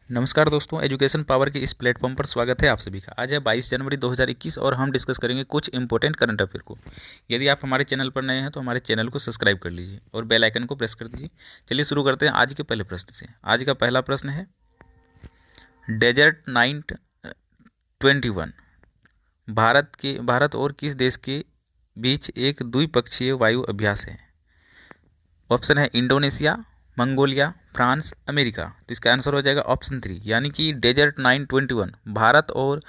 नमस्कार दोस्तों, education power के इस प्लेटफॉर्म पर स्वागत है आप सभी का। आज है 22 जनवरी 2021 और हम डिस्कस करेंगे कुछ इंपॉर्टेंट करंट अफेयर को। यदि आप हमारे चैनल पर नए हैं तो हमारे चैनल को सब्सक्राइब कर लीजिए और बेल आइकन को प्रेस कर दीजिए। चलिए शुरू करते हैं आज के पहले प्रश्न से। आज का पहला प्रश्न है, डेजर्ट नाइट 21 भारत और किस देश के बीच एक द्विपक्षीय वायु अभ्यास है? ऑप्शन है इंडोनेशिया, मंगोलिया, फ्रांस, अमेरिका। तो इसका आंसर हो जाएगा ऑप्शन 3, यानी कि डेजर्ट 921 भारत और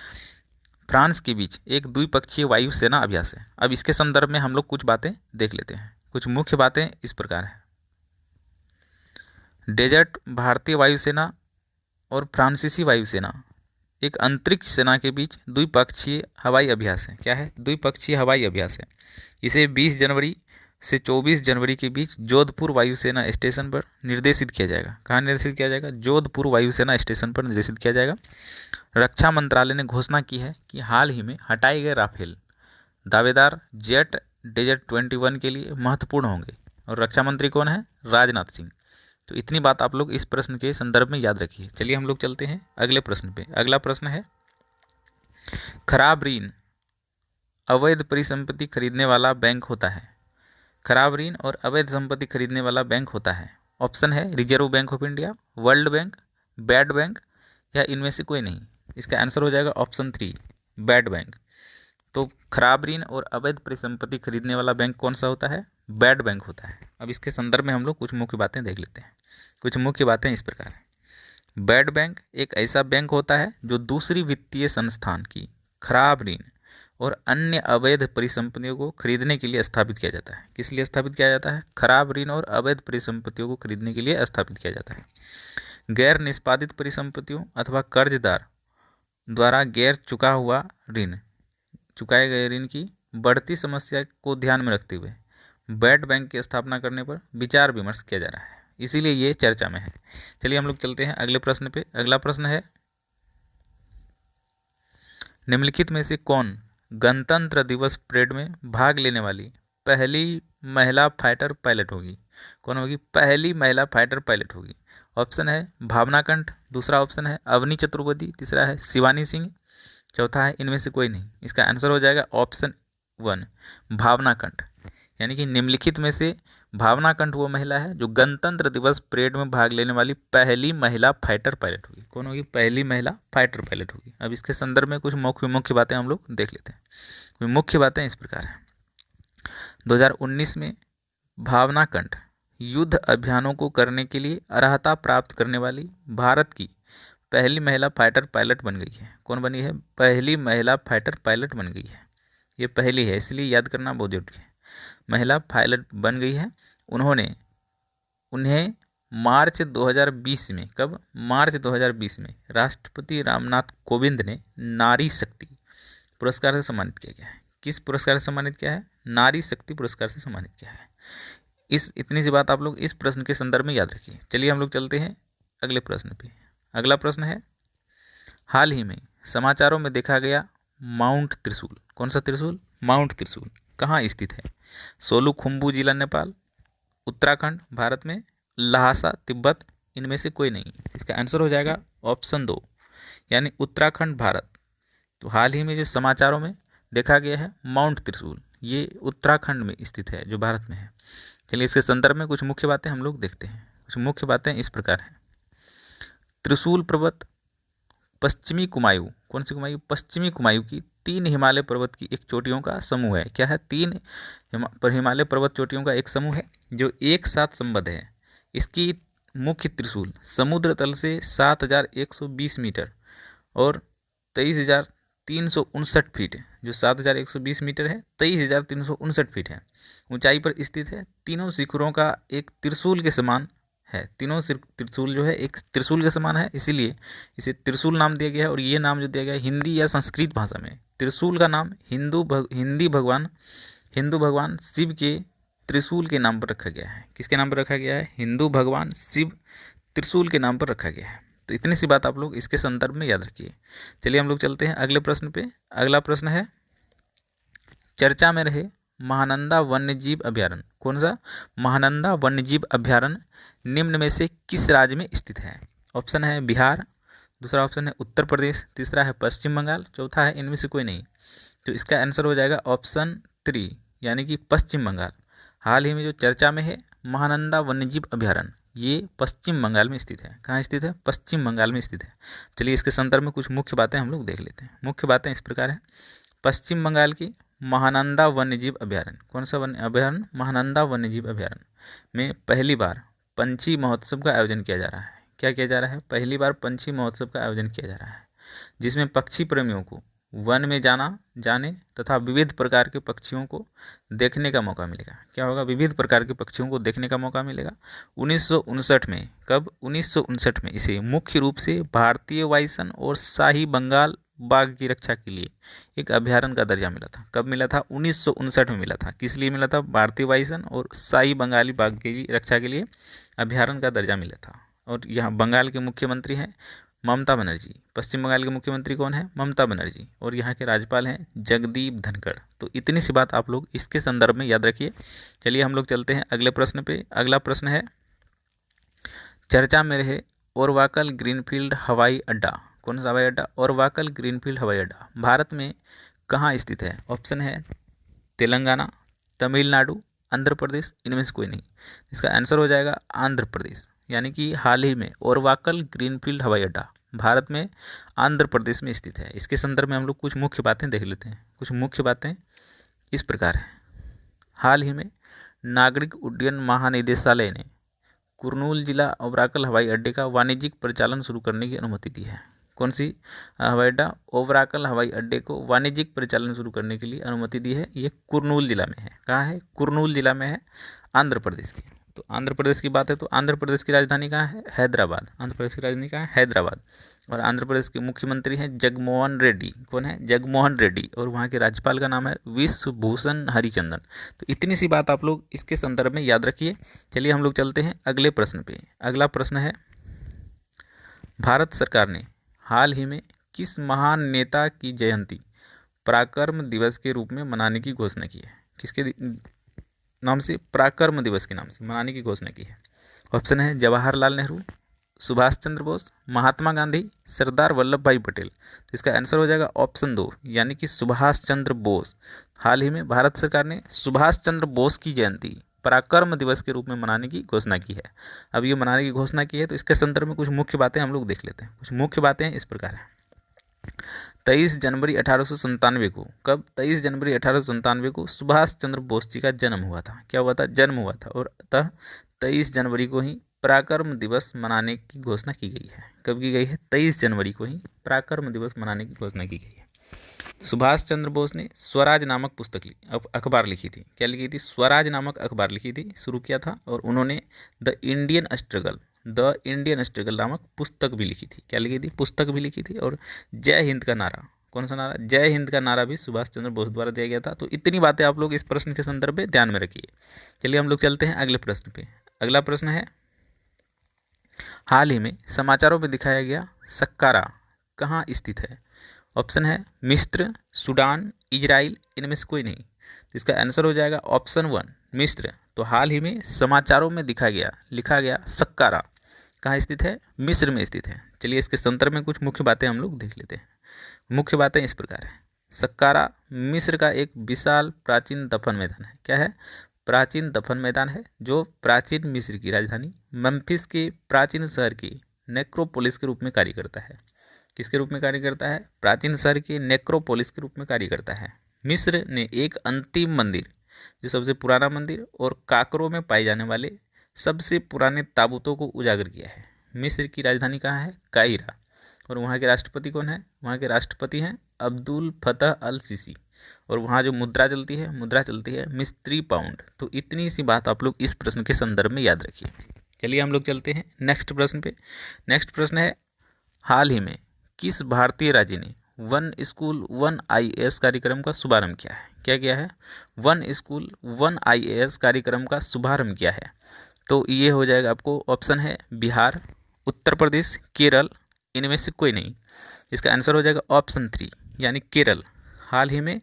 फ्रांस के बीच एक द्विपक्षीय वायु सेना अभ्यास है। अब इसके संदर्भ में हम लोग कुछ बातें देख लेते हैं। कुछ मुख्य बातें इस प्रकार हैं। डेजर्ट भारतीय वायुसेना और फ्रांसीसी वायुसेना एक अंतरिक्ष सेना के बीच द्विपक्षीय हवाई अभ्यास है। क्या है? द्विपक्षीय हवाई अभ्यास है। इसे 20 जनवरी से 24 जनवरी के बीच जोधपुर वायुसेना स्टेशन पर निर्देशित किया जाएगा। कहाँ निर्देशित किया जाएगा? जोधपुर वायुसेना स्टेशन पर निर्देशित किया जाएगा। रक्षा मंत्रालय ने घोषणा की है कि हाल ही में हटाए गए राफेल दावेदार जेट डेजर्ट 21 के लिए महत्वपूर्ण होंगे। और रक्षा मंत्री कौन है? राजनाथ सिंह। तो इतनी बात आप लोग इस प्रश्न के संदर्भ में याद रखिए। चलिए हम लोग चलते हैं अगले प्रश्न पे। अगला प्रश्न है, खराब ऋण अवैध परिसंपत्ति खरीदने वाला बैंक होता है। खराब ऋण और अवैध संपत्ति खरीदने वाला बैंक होता है। ऑप्शन है reserve bank of India, world bank, bad bank या इनमें से कोई नहीं। इसका आंसर हो जाएगा ऑप्शन 3, बैड बैंक। तो खराब ऋण और अवैध परिसंपत्ति खरीदने वाला बैंक कौन सा होता है? बैड बैंक होता है। अब इसके संदर्भ में हम लोग कुछ मुख्य बातें देख लेते हैं। कुछ मुख्य बातें इस प्रकार हैं। बैड बैंक एक ऐसा बैंक होता है जो दूसरी वित्तीय संस्थान की खराब ऋण और अन्य अवैध परिसंपत्तियों को खरीदने के लिए स्थापित किया जाता है। किस लिए स्थापित किया जाता है? खराब ऋण और अवैध परिसंपत्तियों को खरीदने के लिए स्थापित किया जाता है। गैर निष्पादित परिसंपत्तियों अथवा कर्जदार द्वारा गैर चुका हुआ ऋण, चुकाए गए ऋण की बढ़ती समस्या को ध्यान में रखते हुए बैड बैंक की स्थापना करने पर विचार विमर्श किया जा रहा है, इसीलिए ये चर्चा में है। चलिए हम लोग चलते हैं अगले प्रश्न पे। अगला प्रश्न है, निम्नलिखित में से कौन गणतंत्र दिवस परेड में भाग लेने वाली पहली महिला फाइटर पायलट होगी? कौन होगी? पहली महिला फाइटर पायलट होगी। ऑप्शन है भावना कंठ, दूसरा ऑप्शन है अवनी चतुर्वेदी, तीसरा है शिवानी सिंह, चौथा है इनमें से कोई नहीं। इसका आंसर हो जाएगा ऑप्शन 1, भावना कंठ। यानी कि निम्नलिखित में से भावना कंठ वो महिला है जो गणतंत्र दिवस परेड में भाग लेने वाली पहली महिला फाइटर पायलट होगी। कौन होगी? पहली महिला फाइटर पायलट होगी। अब इसके संदर्भ में कुछ मुख्य बातें हम लोग देख लेते हैं। कुछ मुख्य बातें इस प्रकार हैं। 2019 में भावना कंठ युद्ध अभियानों को करने के लिए अर्हता प्राप्त करने वाली भारत की पहली महिला फाइटर पायलट बन गई है। कौन बनी है? पहली महिला फाइटर पायलट बन गई है। ये पहली है, इसलिए याद करना बहुत जरूरी है। महिला पायलट बन गई है। उन्हें मार्च 2020 में, कब? मार्च 2020 में राष्ट्रपति रामनाथ कोविंद ने नारी शक्ति पुरस्कार से सम्मानित किया गया है। किस पुरस्कार से सम्मानित किया है? नारी शक्ति पुरस्कार से सम्मानित किया है। इतनी सी बात आप लोग इस प्रश्न के संदर्भ में याद रखिए। चलिए हम लोग चलते हैं अगले प्रश्न पे। अगला प्रश्न है, हाल ही में समाचारों में देखा गया माउंट त्रिशूल, कौन सा त्रिशूल? माउंट त्रिशूल कहाँ स्थित है? सोलुखुम्बू जिला नेपाल, उत्तराखंड भारत में, लहासा तिब्बत, इनमें से कोई नहीं। इसका आंसर हो जाएगा ऑप्शन 2, यानी उत्तराखंड भारत। तो हाल ही में जो समाचारों में देखा गया है माउंट त्रिशूल, ये उत्तराखंड में स्थित है जो भारत में है। चलिए इसके संदर्भ में कुछ मुख्य बातें हम लोग देखते हैं। कुछ मुख्य बातें इस प्रकार हैं। त्रिशूल पर्वत पश्चिमी कुमायूं, कौन सी कुमायूं? पश्चिमी कुमायूं की 3 हिमालय पर्वत की एक चोटियों का समूह है। क्या है? 3 हिमालय पर्वत चोटियों का एक समूह है जो एक साथ संबद्ध है। इसकी मुख्य त्रिशूल समुद्र तल से 7120 मीटर और 23,359 फीट, जो 7120 मीटर है, 23,359 फीट है ऊंचाई पर स्थित है। तीनों शिखरों का एक त्रिशूल के समान है। तीनों त्रिशूल जो है एक त्रिशूल के समान है, इसीलिए इसे त्रिशूल नाम दिया गया है। और ये नाम जो दिया गया है हिंदी या संस्कृत भाषा में, त्रिशूल का नाम हिंदू भगवान शिव के त्रिशूल के नाम पर रखा गया है। किसके नाम पर रखा गया है? हिंदू भगवान शिव त्रिशूल के नाम पर रखा गया है। तो इतनी सी बात आप लोग इसके संदर्भ में याद रखिए। चलिए हम लोग चलते हैं अगले प्रश्न पे। अगला प्रश्न है, चर्चा में रहे महानंदा वन्यजीव अभ्यारण्य, कौन सा? महानंदा वन्यजीव अभ्यारण्य निम्न में से किस राज्य में स्थित है? ऑप्शन है बिहार, दूसरा ऑप्शन है उत्तर प्रदेश, तीसरा है पश्चिम बंगाल, चौथा है इनमें से कोई नहीं। तो इसका आंसर हो जाएगा ऑप्शन 3 यानी कि पश्चिम बंगाल। हाल ही में जो चर्चा में है महानंदा वन्यजीव अभयारण्य, ये पश्चिम बंगाल में स्थित है। कहाँ स्थित है? पश्चिम बंगाल में स्थित है। चलिए इसके संदर्भ में कुछ मुख्य बातें हम लोग देख लेते हैं। मुख्य बातें इस प्रकार है। पश्चिम बंगाल की महानंदा वन्यजीव अभयारण्य, कौन सा वन्य अभयारण्य? महानंदा वन्यजीव अभयारण्य में पहली बार पंछी महोत्सव का आयोजन किया जा रहा है। क्या किया जा रहा है? पहली बार पंछी महोत्सव का आयोजन किया जा रहा है, जिसमें पक्षी प्रेमियों को वन में जाने तथा विविध प्रकार के पक्षियों को देखने का मौका मिलेगा। क्या होगा? विविध प्रकार के पक्षियों को देखने का मौका मिलेगा। 1959 में, कब? 1959 में इसे मुख्य रूप से भारतीय वाइसन और शाही बंगाल बाघ की रक्षा के लिए एक अभयारण्य का दर्जा मिला था। कब मिला था? 1959 में मिला था। किस लिए मिला था? भारतीय वाइसन और शाही बंगाली बाघ की रक्षा के लिए अभयारण्य का दर्जा मिला था। और यहाँ बंगाल के मुख्यमंत्री हैं ममता बनर्जी। पश्चिम बंगाल के मुख्यमंत्री कौन है? ममता बनर्जी। और यहाँ के राज्यपाल हैं जगदीप धनखड़। तो इतनी सी बात आप लोग इसके संदर्भ में याद रखिए। चलिए हम लोग चलते हैं अगले प्रश्न पे। अगला प्रश्न है, चर्चा में रहे ओरवाकल ग्रीनफील्ड हवाई अड्डा, कौन सा हवाई अड्डा? ओरवाकल ग्रीनफील्ड हवाई अड्डा भारत में कहाँ स्थित है? ऑप्शन है तेलंगाना, तमिलनाडु, आंध्र प्रदेश, इनमें से कोई नहीं। इसका आंसर हो जाएगा आंध्र प्रदेश। यानी कि हाल ही में ओरवाकल ग्रीनफील्ड हवाई अड्डा भारत में आंध्र प्रदेश में स्थित है। इसके संदर्भ में हम लोग कुछ मुख्य बातें देख लेते हैं। कुछ मुख्य बातें इस प्रकार है। हाल ही में नागरिक उड्डयन महानिदेशालय ने कुर्नूल जिला ओबराकल हवाई अड्डे का वाणिज्यिक परिचालन शुरू करने की अनुमति दी है। कौन सी हवाई अड्डा? ओबराकल हवाई अड्डे को वाणिज्यिक परिचालन शुरू करने के लिए अनुमति दी है। ये कुर्नूल जिला में है। कहाँ है? कुर्नूल जिला में है, आंध्र प्रदेश की। तो आंध्र प्रदेश की बात है तो आंध्र प्रदेश की राजधानी कहाँ है? हैदराबाद। आंध्र प्रदेश की राजधानी कहाँ है? हैदराबाद। और आंध्र प्रदेश के मुख्यमंत्री हैं जगमोहन रेड्डी। कौन है? जगमोहन रेड्डी। और वहाँ के राज्यपाल का नाम है विश्वभूषण हरिचंदन। तो इतनी सी बात आप लोग इसके संदर्भ में याद रखिए। चलिए हम लोग चलते हैं अगले प्रश्न पे। अगला प्रश्न है, भारत सरकार ने हाल ही में किस महान नेता की जयंती पराक्रम दिवस के रूप में मनाने की घोषणा की है? किसके नाम से? पराक्रम दिवस के नाम से मनाने की घोषणा की है। ऑप्शन है जवाहरलाल नेहरू, सुभाष चंद्र बोस, महात्मा गांधी, सरदार वल्लभ भाई पटेल। तो इसका आंसर हो जाएगा ऑप्शन 2 यानी कि सुभाष चंद्र बोस। हाल ही में भारत सरकार ने सुभाष चंद्र बोस की जयंती पराक्रम दिवस के रूप में मनाने की घोषणा की है। अब ये मनाने की घोषणा की है तो इसके संदर्भ में कुछ मुख्य बातें हम लोग देख लेते हैं। कुछ मुख्य बातें इस प्रकार है। 23 जनवरी 1897 को, कब? 23 जनवरी 1897 को सुभाष चंद्र बोस जी का जन्म हुआ था। क्या हुआ था? जन्म हुआ था। और अतः 23 जनवरी को ही पराक्रम दिवस मनाने की घोषणा की गई है। कब की गई है? 23 जनवरी को ही पराक्रम दिवस मनाने की घोषणा की गई है। सुभाष चंद्र बोस ने स्वराज नामक अखबार लिखी थी। क्या लिखी थी? स्वराज नामक अखबार लिखी थी, शुरू किया था। और उन्होंने द इंडियन स्ट्रगल नामक पुस्तक भी लिखी थी। क्या लिखी थी? पुस्तक भी लिखी थी। और जय हिंद का नारा, कौन सा नारा? जय हिंद का नारा भी सुभाष चंद्र बोस द्वारा दिया गया था। तो इतनी बातें आप लोग इस प्रश्न के संदर्भ में ध्यान में रखिए। चलिए हम लोग चलते हैं अगले प्रश्न पे। अगला प्रश्न है, हाल ही में समाचारों में दिखाया गया सक्कारा कहाँ स्थित है? ऑप्शन है मिस्र, सूडान, इजराइल, इनमें से कोई नहीं। इसका आंसर हो जाएगा ऑप्शन 1 मिस्र। तो हाल ही में समाचारों में लिखा गया सक्कारा कहाँ स्थित है? मिस्र में स्थित है। चलिए इसके संदर्भ में कुछ मुख्य बातें हम लोग देख लेते हैं। मुख्य बातें इस प्रकार है। सक्कारा मिस्र का एक विशाल प्राचीन दफन मैदान है। क्या है? प्राचीन दफन मैदान है, जो प्राचीन मिस्र की राजधानी मेम्फिस के प्राचीन शहर की नेक्रोपोलिस के रूप में कार्य करता है। किसके रूप में कार्य करता है? प्राचीन शहर के नेक्रोपोलिस के रूप में कार्य करता है। मिस्र ने एक अंतिम मंदिर, जो सबसे पुराना मंदिर और काकरों में पाए जाने वाले सबसे पुराने ताबूतों को उजागर किया है। मिस्र की राजधानी कहाँ है? काहिरा। और वहाँ के राष्ट्रपति कौन है? वहाँ के राष्ट्रपति हैं अब्दुल फतह अल सीसी। और वहाँ जो मुद्रा चलती है मिस्री पाउंड। तो इतनी सी बात आप लोग इस प्रश्न के संदर्भ में याद रखिए। चलिए हम लोग चलते हैं नेक्स्ट प्रश्न पे। नेक्स्ट प्रश्न है, हाल ही में किस भारतीय राज्य ने वन स्कूल वन IAS कार्यक्रम का शुभारंभ किया है? क्या किया है? वन स्कूल वन IAS कार्यक्रम का शुभारंभ किया है। तो ये हो जाएगा आपको, ऑप्शन है बिहार, उत्तर प्रदेश, केरल, इनमें से कोई नहीं। इसका आंसर हो जाएगा ऑप्शन 3 यानी केरल। हाल ही में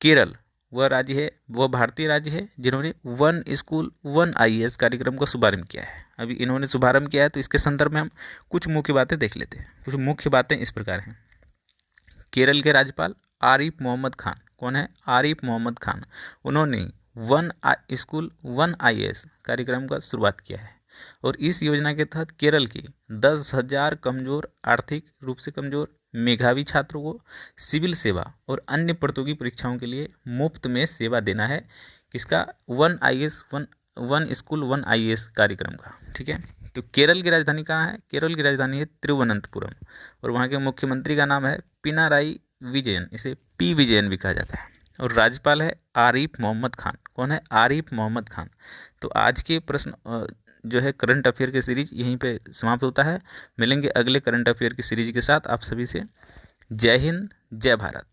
केरल वह भारतीय राज्य है जिन्होंने वन स्कूल वन IAS कार्यक्रम का शुभारंभ किया है। अभी इन्होंने शुभारंभ किया है, तो इसके संदर्भ में हम कुछ मुख्य बातें देख लेते हैं। कुछ मुख्य बातें इस प्रकार हैं। केरल के राज्यपाल आरिफ मोहम्मद खान, कौन है? आरिफ मोहम्मद खान। उन्होंने वन स्कूल 1 IAS कार्यक्रम का शुरुआत किया है और इस योजना के तहत केरल के 10,000 कमजोर, आर्थिक रूप से कमजोर, मेधावी छात्रों को सिविल सेवा और अन्य प्रतियोगी परीक्षाओं के लिए मुफ्त में सेवा देना है। किसका? 1 IAS 1 स्कूल 1 IAS कार्यक्रम का। ठीक है, तो केरल की राजधानी कहाँ है? केरल की राजधानी है तिरुवनंतपुरम और वहाँ के मुख्यमंत्री का नाम है पिनाराई विजयन, इसे P विजयन भी कहा जाता है। और राज्यपाल है आरिफ मोहम्मद खान। कौन है? आरिफ मोहम्मद खान। तो आज के प्रश्न जो है करंट अफेयर की सीरीज यहीं पे समाप्त होता है। मिलेंगे अगले करंट अफेयर की सीरीज के साथ आप सभी से। जय हिंद, जय भारत।